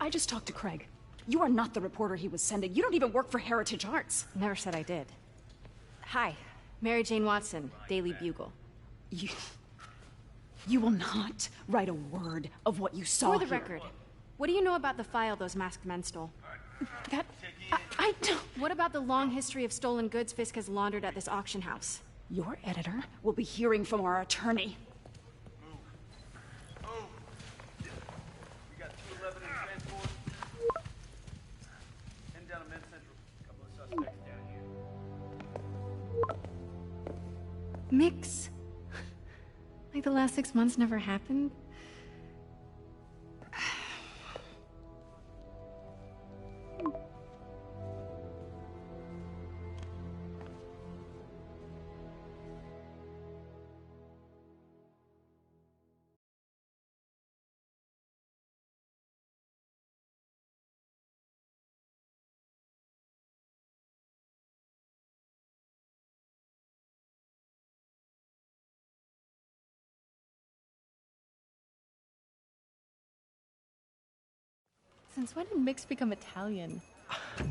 I just talked to Craig. You are not the reporter he was sending. You don't even work for Heritage Arts. Never said I did. Hi, Mary Jane Watson, Daily Bugle. You will not write a word of what you saw For the here. record, what do you know about the file those masked men stole? I don't... What about the long history of stolen goods Fisk has laundered at this auction house? Your editor will be hearing from our attorney. We got 211 in transport. Heading down to Men's Central. A couple of suspects down here. Mix. Like the last 6 months never happened? Since when did Mix become Italian?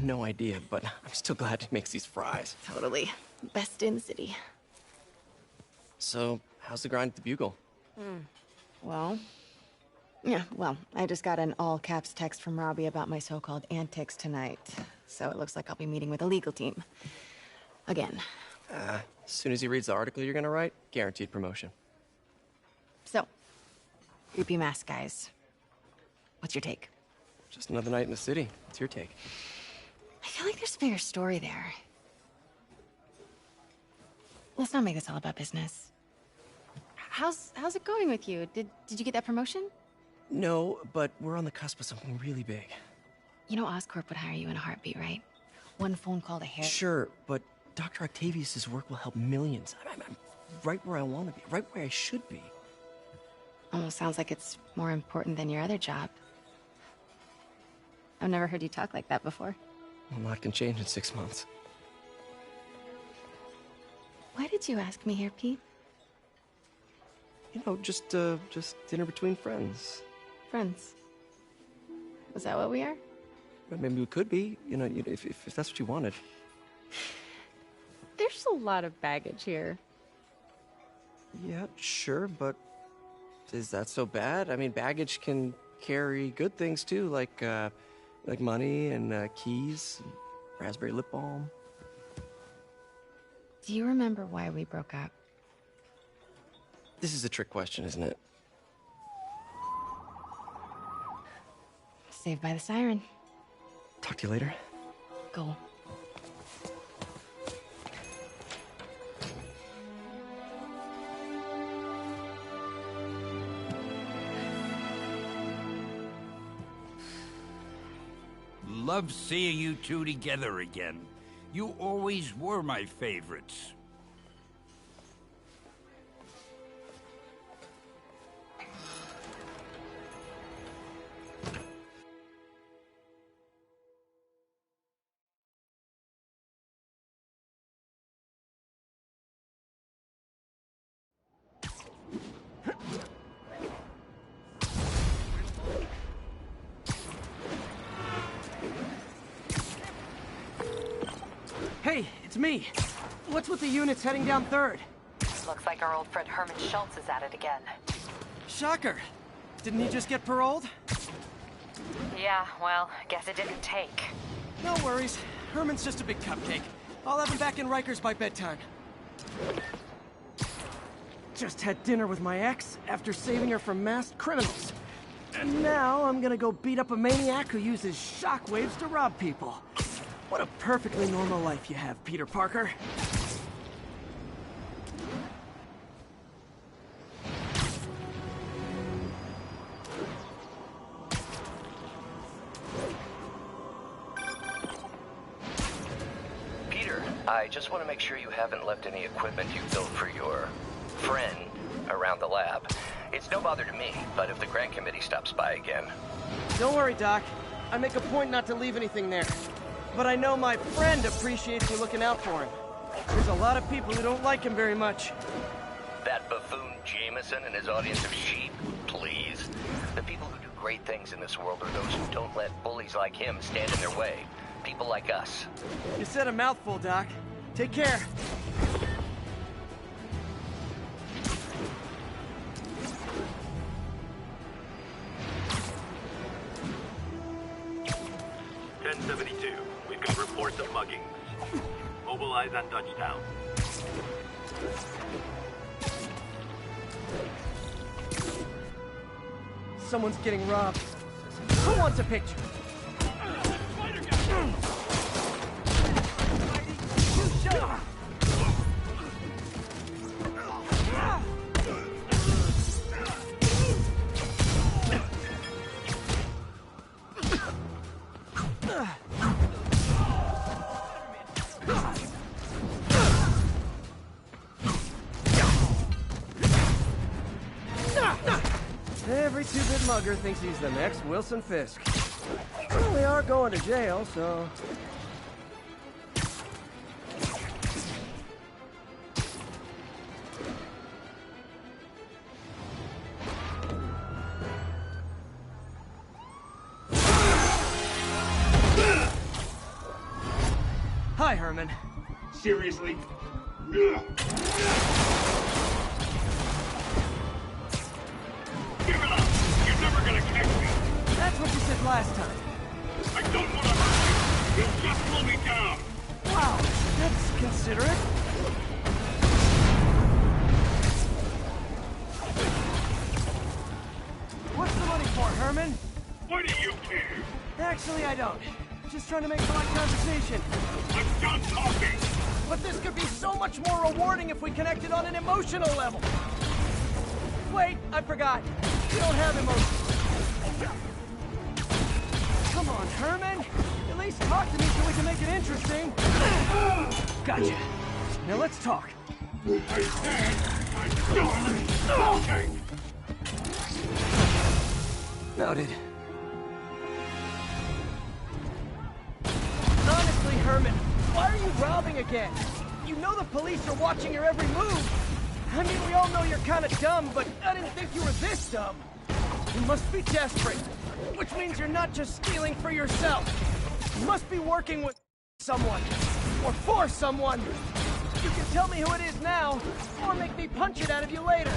No idea, but I'm still glad he makes these fries. Totally. Best in the city. So, how's the grind at the Bugle? Well, I just got an all-caps text from Robbie about my so-called antics tonight. So it looks like I'll be meeting with a legal team. Again. As soon as he reads the article you're gonna write, guaranteed promotion. So, creepy mask guys. What's your take? Just another night in the city. What's your take? I feel like there's a bigger story there. Let's not make this all about business. How's it going with you? Did you get that promotion? No, but we're on the cusp of something really big. You know Oscorp would hire you in a heartbeat, right? One phone call to Harry. Sure, but Dr. Octavius's work will help millions. I'm right where I want to be, right where I should be. Almost sounds like it's more important than your other job. I've never heard you talk like that before. A lot can change in 6 months. Why did you ask me here, Pete? You know, just dinner between friends. Friends. Was that what we are? Well, maybe we could be, you know, if that's what you wanted. There's a lot of baggage here. Yeah, sure, but is that so bad? I mean, baggage can carry good things too, like money and keys, and raspberry lip balm. Do you remember why we broke up? This is a trick question, isn't it? Saved by the siren. Talk to you later. Go. Love seeing you two together again. You always were my favorites. Hey, it's me. What's with the units heading down 3rd? Looks like our old friend Herman Schultz is at it again. Shocker. Didn't he just get paroled? Yeah, well, guess it didn't take. No worries. Herman's just a big cupcake. I'll have him back in Rikers by bedtime. Just had dinner with my ex after saving her from masked criminals. And now I'm gonna go beat up a maniac who uses shockwaves to rob people. What a perfectly normal life you have, Peter Parker. Peter, I just want to make sure you haven't left any equipment you built for your friend around the lab. It's no bother to me, but if the grant committee stops by again... Don't worry, Doc. I make a point not to leave anything there. But I know my friend appreciates you looking out for him. There's a lot of people who don't like him very much. That buffoon Jameson and his audience of sheep? Please. The people who do great things in this world are those who don't let bullies like him stand in their way. People like us. You said a mouthful, Doc. Take care. We've got reports of muggings. Mobilize on Dutchtown. Someone's getting robbed. Who wants a picture? Every two-bit mugger thinks he's the next Wilson Fisk. Well, we are going to jail, so... Hi, Herman. Seriously? That's what you said last time. I don't want to hurt you. You'll just slow me down. Wow, that's considerate. What's the money for, Herman? Why do you care? Actually, I don't. Just trying to make polite conversation. I'm done talking. But this could be so much more rewarding if we connected on an emotional level. Wait, I forgot. We don't have emotions. Come on, Herman. At least talk to me so we can make it interesting. Gotcha. Now let's talk. I said I'm done talking. Noted. Honestly, Herman, why are you robbing again? You know the police are watching your every move. I mean, we all know you're kind of dumb, but I didn't think you were this dumb. You must be desperate, which means you're not just stealing for yourself. You must be working with someone, or for someone. You can tell me who it is now, or make me punch it out of you later.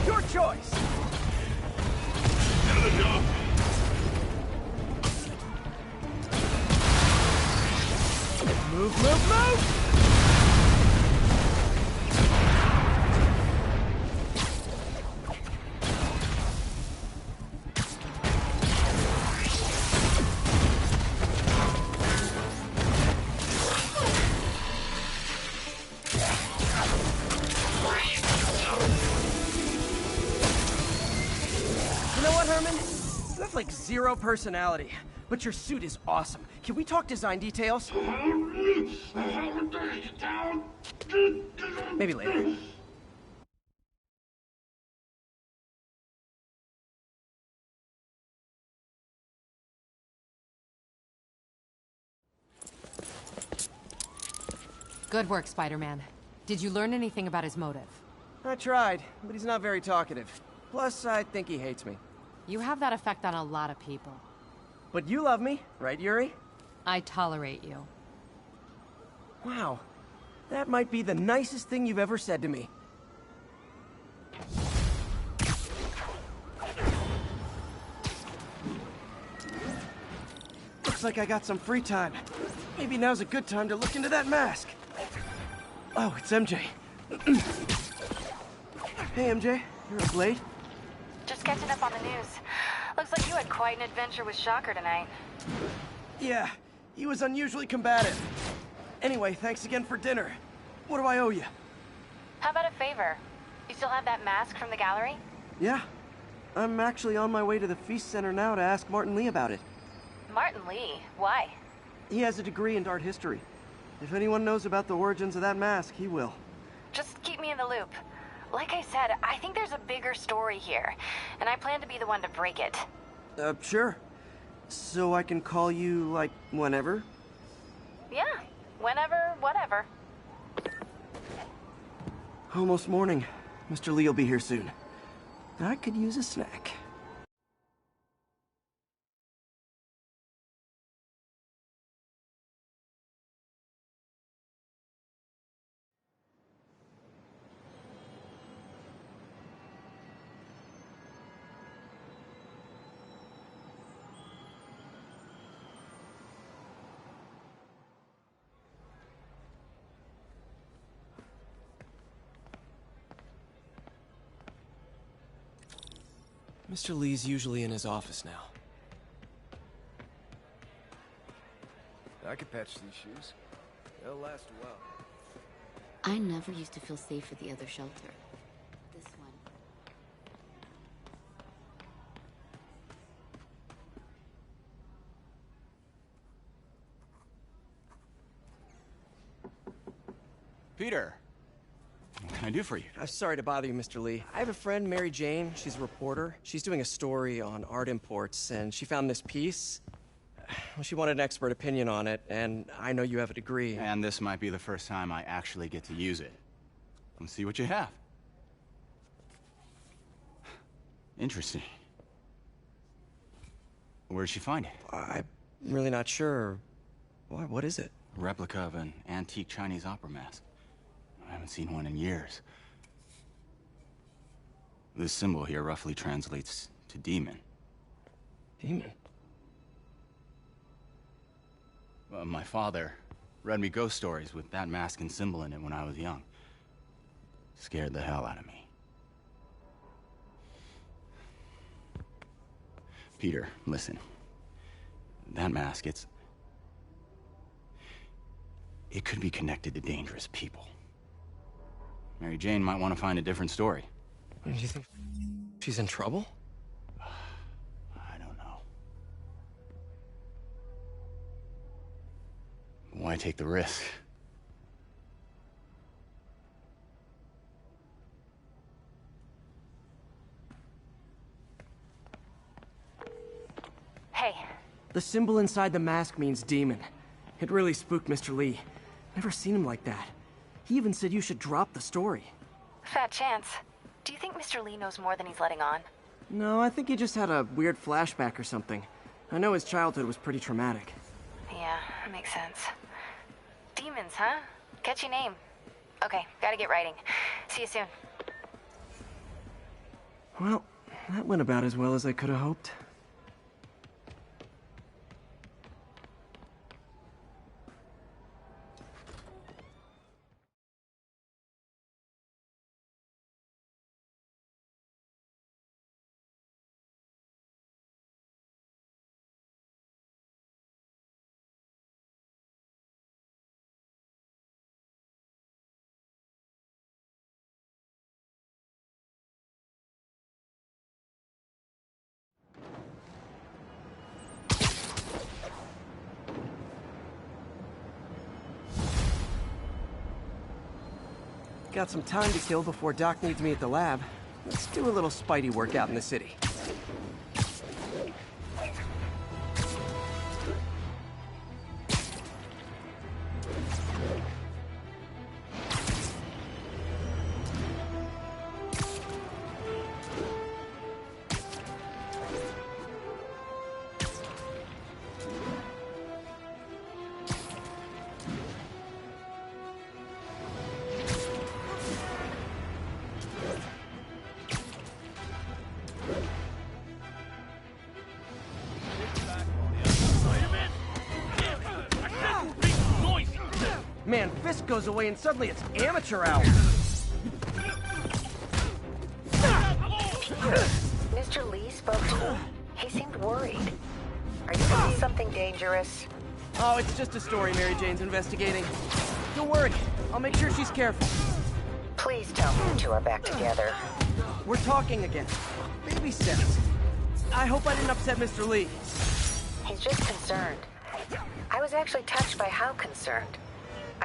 Your choice. Move, move, move! You know what, Herman? You have like zero personality, but your suit is awesome. Can we talk design details? Maybe later. Good work, Spider-Man. Did you learn anything about his motive? I tried, but he's not very talkative. Plus, I think he hates me. You have that effect on a lot of people. But you love me, right, Yuri? I tolerate you. Wow. That might be the nicest thing you've ever said to me. Looks like I got some free time. Maybe now's a good time to look into that mask. Oh, it's MJ. Hey, MJ. You're up late? Just catching up on the news. Looks like you had quite an adventure with Shocker tonight. Yeah, he was unusually combative. Anyway, thanks again for dinner. What do I owe you? How about a favor? You still have that mask from the gallery? Yeah. I'm actually on my way to the Feast Center now to ask Martin Lee about it. Martin Lee? Why? He has a degree in art history. If anyone knows about the origins of that mask, he will. Just keep me in the loop. Like I said, I think there's a bigger story here, and I plan to be the one to break it. Sure. So I can call you, like, whenever? Yeah, whenever, whatever. Almost morning. Mr. Lee will be here soon. I could use a snack. Mr. Lee's usually in his office now. I could patch these shoes. They'll last a while. I never used to feel safe at the other shelter. This one. Peter, what can I do for you? I'm sorry to bother you, Mr. Lee. I have a friend, Mary Jane. She's a reporter. She's doing a story on art imports, and she found this piece. Well, she wanted an expert opinion on it, and I know you have a degree. And this might be the first time I actually get to use it. Let's see what you have. Interesting. Where'd she find it? I'm really not sure. What is it? A replica of an antique Chinese opera mask. I haven't seen one in years. This symbol here roughly translates to demon. Demon? My father read me ghost stories with that mask and symbol in it when I was young. Scared the hell out of me. Peter, listen. That mask, it could be connected to dangerous people. Mary Jane might want to find a different story. Do you think she's in trouble? I don't know. Why take the risk? Hey. The symbol inside the mask means demon. It really spooked Mr. Lee. Never seen him like that. He even said you should drop the story. Fat chance. Do you think Mr. Lee knows more than he's letting on? No, I think he just had a weird flashback or something. I know his childhood was pretty traumatic. Yeah, that makes sense. Demons, huh? Catchy name. Okay, gotta get writing. See you soon. Well, that went about as well as I could have hoped. Got some time to kill before Doc needs me at the lab. Let's do a little Spidey workout in the city. Man, Fisk goes away and suddenly it's amateur hour. Mr. Lee spoke to me. He seemed worried. Are you doing something dangerous? Oh, it's just a story Mary Jane's investigating. Don't worry, I'll make sure she's careful. Please tell me you two are back together. We're talking again. Baby steps. I hope I didn't upset Mr. Lee. He's just concerned. I was actually touched by how concerned.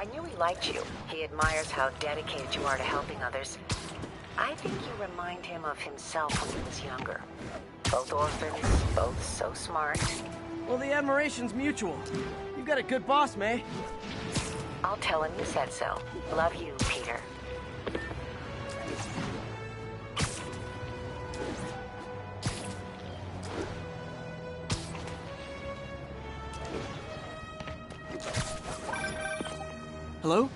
I knew he liked you. He admires how dedicated you are to helping others. I think you remind him of himself when he was younger. Both orphans, both so smart. Well, the admiration's mutual. You've got a good boss, May. I'll tell him you said so. Love you, Peter. Hello?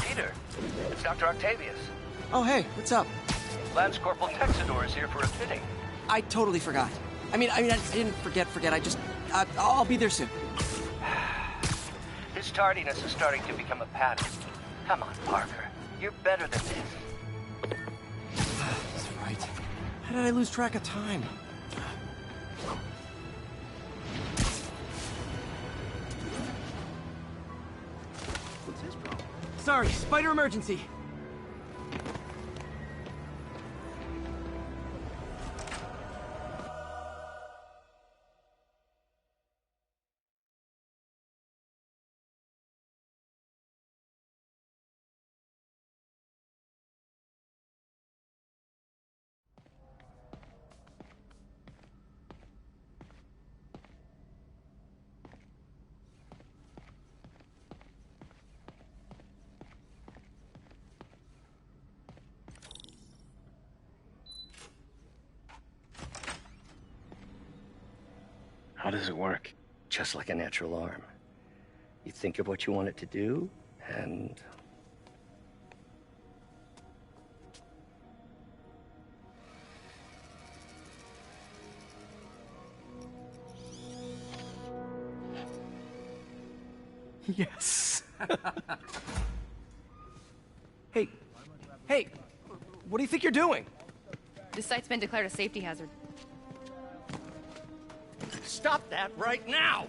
Peter, it's Dr. Octavius. Oh, hey, what's up? Lance Corporal Texador is here for a fitting. I totally forgot. I mean, I didn't forget. I just, I'll be there soon. His tardiness is starting to become a pattern. Come on, Parker. You're better than this. That's right. How did I lose track of time? What's his problem? Sorry, spider emergency. How does it work? Just like a natural arm. You think of what you want it to do, and... Yes. Hey, what do you think you're doing? This site's been declared a safety hazard. Stop that right now!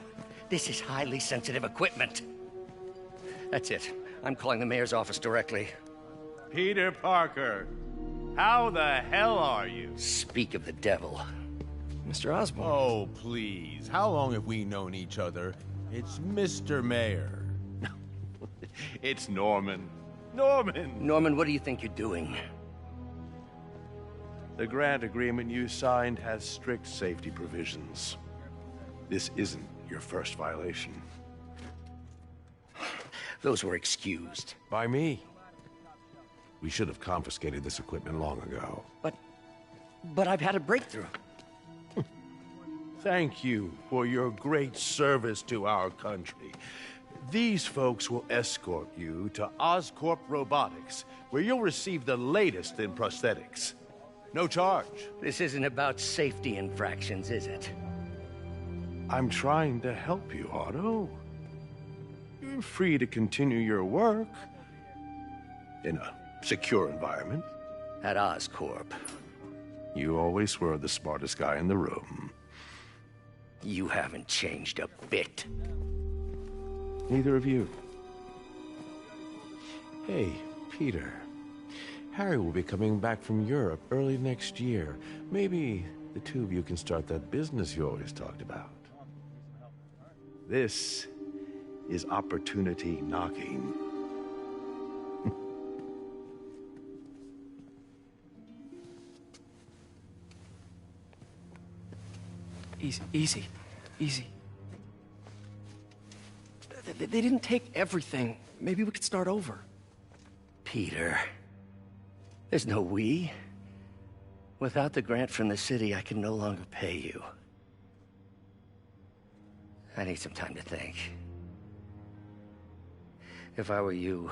This is highly sensitive equipment. That's it. I'm calling the mayor's office directly. Peter Parker, how the hell are you? Speak of the devil. Mr. Osborn. Oh, please. How long have we known each other? It's Mr. Mayor. It's Norman. Norman, what do you think you're doing? The grant agreement you signed has strict safety provisions. This isn't your first violation. Those were excused. By me. We should have confiscated this equipment long ago. But I've had a breakthrough. Thank you for your great service to our country. These folks will escort you to Oscorp Robotics, where you'll receive the latest in prosthetics. No charge. This isn't about safety infractions, is it? I'm trying to help you, Otto. You're free to continue your work in a secure environment. At Oscorp. You always were the smartest guy in the room. You haven't changed a bit. Neither of you. Hey, Peter. Harry will be coming back from Europe early next year. Maybe the two of you can start that business you always talked about. This is opportunity knocking. Easy. They didn't take everything. Maybe we could start over. Peter, there's no we. Without the grant from the city, I can no longer pay you. I need some time to think. If I were you,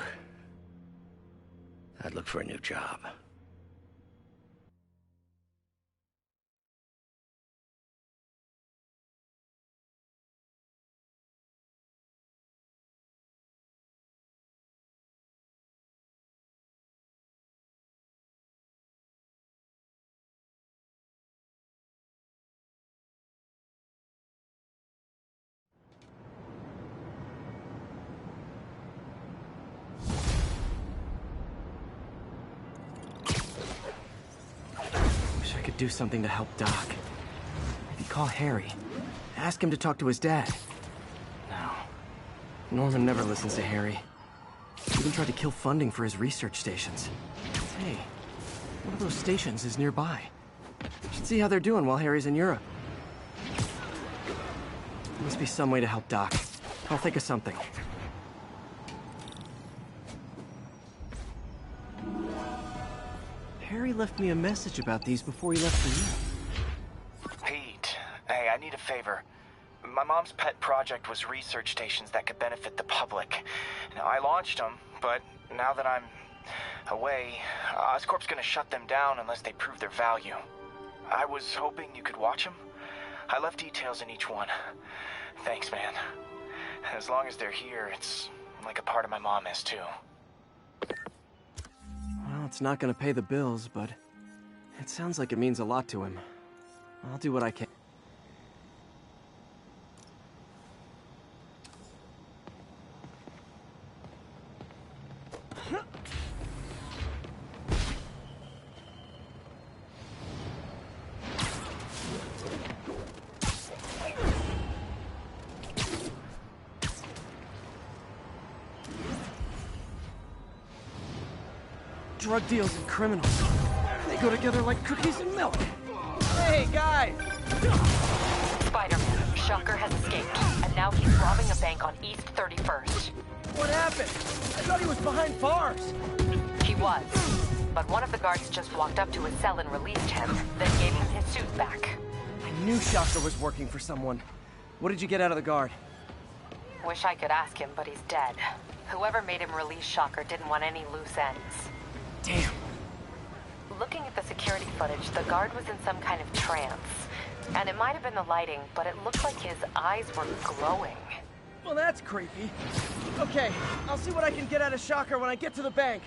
I'd look for a new job. Do something to help Doc. Maybe call Harry. Ask him to talk to his dad. No. Norman never listens to Harry. He even tried to kill funding for his research stations. Hey, one of those stations is nearby. Should see how they're doing while Harry's in Europe. There must be some way to help Doc. I'll think of something. Harry left me a message about these before he left for you. Pete, hey, I need a favor. My mom's pet project was research stations that could benefit the public. Now, I launched them, but now that I'm away, Oscorp's gonna shut them down unless they prove their value. I was hoping you could watch them. I left details in each one. Thanks, man. As long as they're here, it's like a part of my mom is, too. Well, it's not gonna pay the bills, but It sounds like it means a lot to him. I'll do what I can. Drug deals and criminals. They go together like cookies and milk. Hey, guys! Spider-Man, Shocker has escaped, and now he's robbing a bank on East 31st. What happened? I thought he was behind bars. He was, but one of the guards just walked up to his cell and released him, then gave him his suit back. I knew Shocker was working for someone. What did you get out of the guard? Wish I could ask him, but he's dead. Whoever made him release Shocker didn't want any loose ends. Damn. Looking at the security footage, the guard was in some kind of trance. And it might have been the lighting, but it looked like his eyes were glowing. Well, that's creepy. Okay, I'll see what I can get out of Shocker when I get to the bank.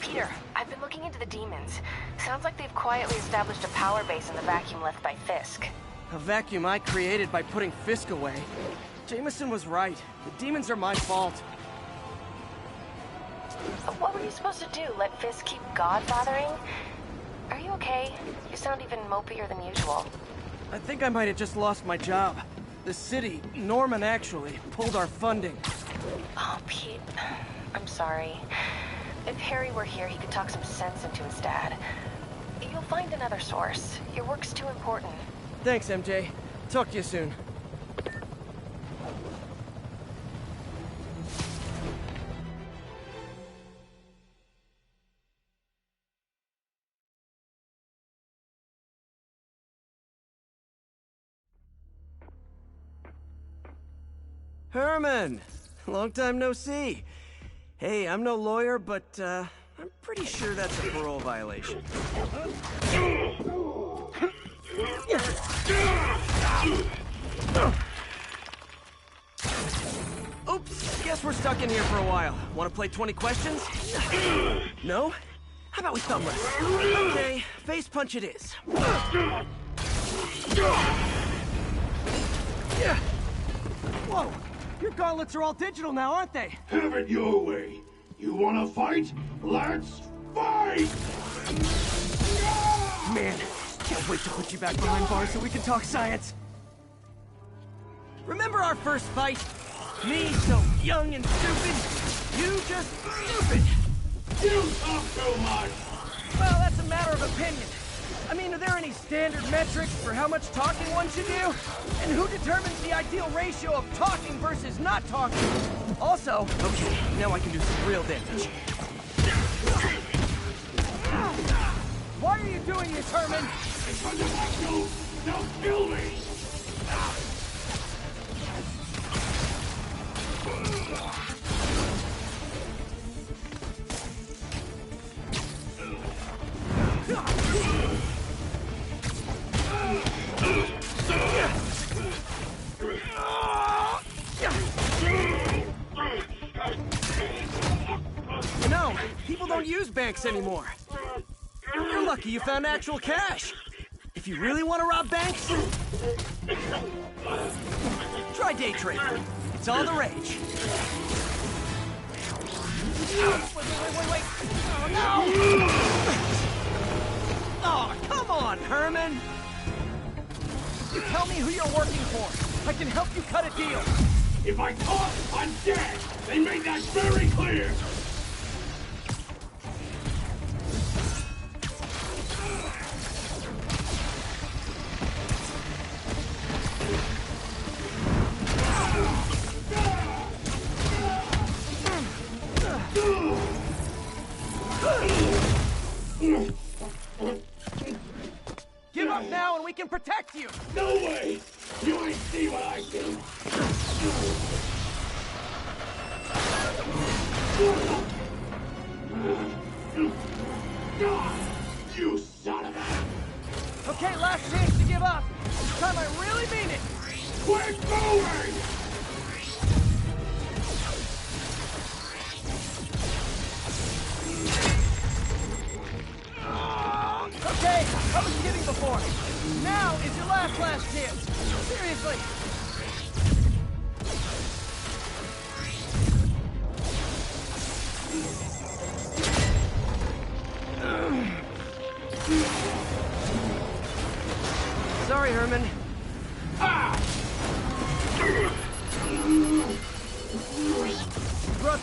Peter, I've been looking into the demons. Sounds like they've quietly established a power base in the vacuum left by Fisk. A vacuum I created by putting Fisk away. Jameson was right. The demons are my fault. What were you supposed to do? Let Fisk keep God-bothering? Are you okay? You sound even mopier than usual. I think I might have just lost my job. The city, Norman actually, pulled our funding. Oh, Pete. I'm sorry. If Harry were here, he could talk some sense into his dad. You'll find another source. Your work's too important. Thanks, MJ. Talk to you soon. Herman! Long time no see. Hey, I'm no lawyer, but, I'm pretty sure that's a parole violation. Oops, guess we're stuck in here for a while. Want to play 20 questions? No? How about we thumb wrestle? Okay, face punch it is. Whoa! Your gauntlets are all digital now, aren't they? Have it your way. You wanna fight? Let's fight! Man, can't wait to put you back behind bars so we can talk science. Remember our first fight? Me so young and stupid, you just stupid. You talk too much. Well, that's a matter of opinion. I mean, are there any standard metrics for how much talking one should do? And who determines the ideal ratio of talking versus not talking? Also, okay, now I can do some real damage. Why are you doing this, Herman? Because if I don't, they'll kill me. You know, people don't use banks anymore. You're lucky you found actual cash. If you really want to rob banks, try day trading. It's all the rage. Wait. Oh, no! Oh, come on, Herman! You tell me who you're working for. I can help you cut a deal. If I talk, I'm dead. They made that very clear. Give up now and we can protect you! No way! You ain't see what I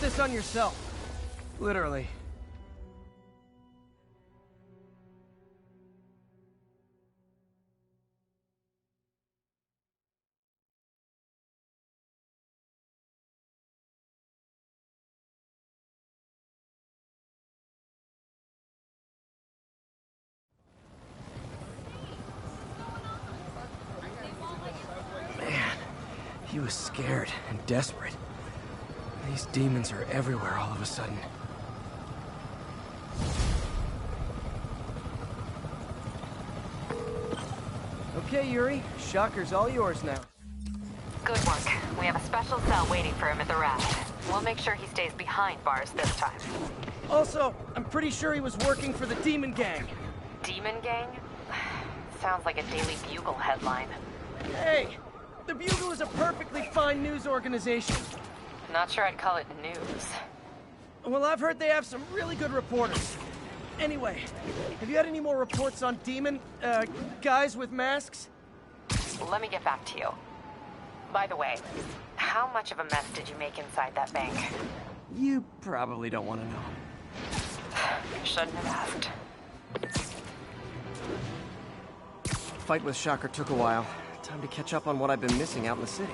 this on yourself. Literally. Man, he was scared and desperate. These demons are everywhere all of a sudden. Okay, Yuri. Shocker's all yours now. Good work. We have a special cell waiting for him at the raft. We'll make sure he stays behind bars this time. Also, I'm pretty sure he was working for the Demon Gang. Demon Gang? Sounds like a Daily Bugle headline. Hey! The Bugle is a perfectly fine news organization. Not sure I'd call it news. Well, I've heard they have some really good reporters. Anyway, have you had any more reports on demon, guys with masks? Let me get back to you. By the way, how much of a mess did you make inside that bank? You probably don't want to know. Shouldn't have asked. Fight with Shocker took a while. Time to catch up on what I've been missing out in the city.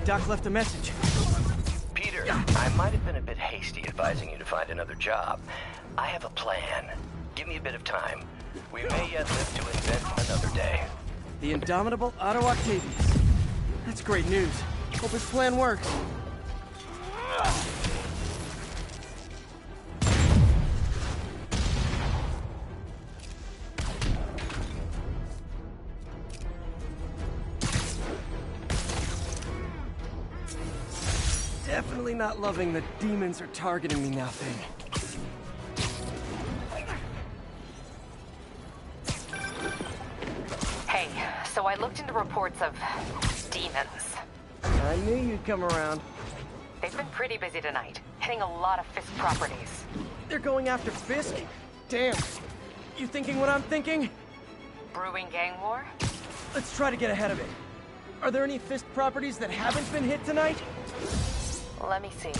Doc left a message. Peter, I might have been a bit hasty advising you to find another job. I have a plan. Give me a bit of time. We may yet live to invent another day. The indomitable Otto Octavius. That's great news. Hope his plan works. Definitely not loving the demons are targeting me now thing. Hey, so I looked into reports of demons. I knew you'd come around. They've been pretty busy tonight, hitting a lot of Fisk properties. They're going after Fisk? Damn. You thinking what I'm thinking? Brewing gang war? Let's try to get ahead of it. Are there any Fisk properties that haven't been hit tonight? Let me see.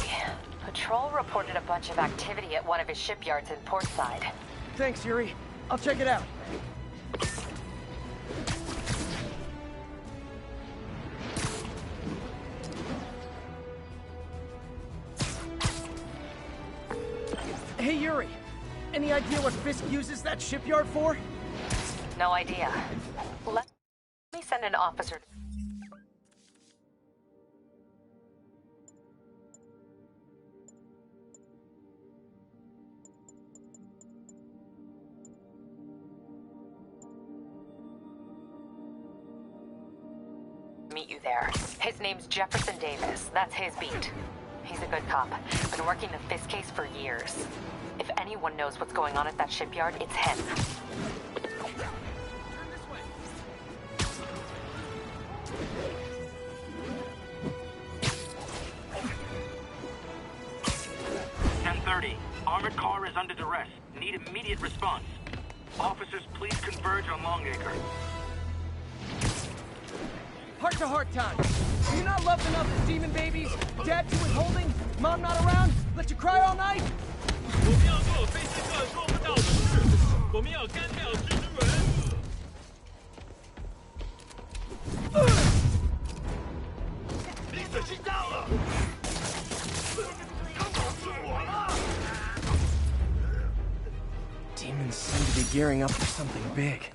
Patrol reported a bunch of activity at one of his shipyards in Portside. Thanks, Yuri. I'll check it out. Hey, Yuri. Any idea what Fisk uses that shipyard for? No idea. Let me send an officer. Meet you there. His name's Jefferson Davis. That's his beat. He's a good cop. Been working the Fisk case for years. If anyone knows what's going on at that shipyard, it's him. Armored car is under duress. Need immediate response. Officers, please converge on Longacre. Heart-to-heart time. Do you not love enough as demon babies? Dad too withholding? Mom not around? Let you cry all night? Demons seem to be gearing up for something big.